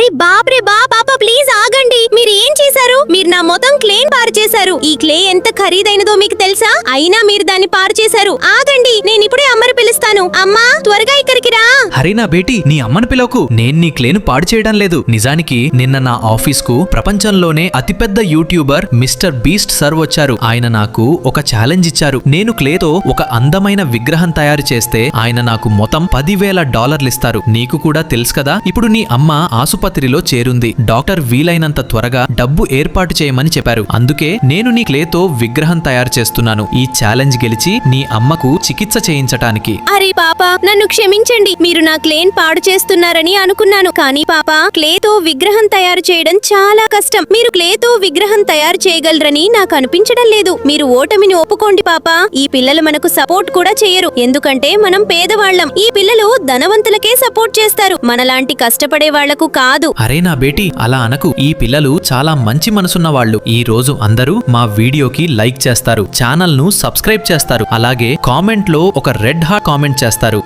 అరే బాప్రే పాపా ప్లీజ్ ఆగండి. మీరు ఏం చేశారు? మీరు నా మొత్తం క్లేని పారు చేశారు. ఈ క్లే ఎంత ఖరీదైనదో మీకు తెలుసా? అయినా మీరు దాన్ని పారు చేశారు. ఆగండి, నేను ఇప్పుడే అమ్మని పిలుస్తాను. అమ్మా త్వరగా ఇక్కడికి రా. హరీనా బేటీ, నీ అమ్మను పిలవకు. నేను నీ క్లేను పాడు చేయడం లేదు. నిజానికి నిన్న నా ఆఫీస్ కు ప్రపంచంలోనే అతిపెద్ద యూట్యూబర్ మిస్టర్ బీస్ట్ సర్ వచ్చారు. ఆయన నాకు ఒక ఛాలెంజ్ ఇచ్చారు. నేను క్లేతో ఒక అందమైన విగ్రహం తయారు చేస్తే ఆయన నాకు మొత్తం $10,000 ఇస్తారు. నీకు కూడా తెలుసు కదా. ఇప్పుడు నీ అమ్మ ఆసుపత్రిలో చేరుంది. డాక్టర్ వీలైనంత త్వరగా డబ్బు ఏర్పాటు చేయమని చెప్పారు. అందుకే నేను నీ క్లేతో విగ్రహం తయారు చేస్తున్నాను. ఈ ఛాలెంజ్ గెలిచి నీ అమ్మకు చికిత్స చేయించటానికి. అరే పాపా నన్ను క్షమించండి. మీరు నా క్లేన్ పాడు చేస్తున్నారని అనుకున్నాను. కానీ పాపా క్లేతో విగ్రహం తయారు చేయడం చాలా కష్టం. మీరు క్లేతో విగ్రహం తయారు చేయగలరని నాకు అనిపించడం లేదు. మీరు ఓటమిని ఒప్పుకోండి పాపా. ఈ పిల్లలు మనకు సపోర్ట్ కూడా చేయరు, ఎందుకంటే మనం పేదవాళ్లం. ఈ పిల్లలు ధనవంతులకే సపోర్ట్ చేస్తారు, మనలాంటి కష్టపడే వాళ్లకు కాదు. అరే నా బేటీ, అలా అనకు. ఈ పిల్లలు చాలా మంచి మనసున్న వాళ్ళు. ఈ రోజు అందరూ మా వీడియోకి లైక్ చేస్తారు, ఛానల్ ను సబ్స్క్రైబ్ చేస్తారు, అలాగే కామెంట్ లో ఒక రెడ్ హార్ట్ కామెంట్ చేస్తారు.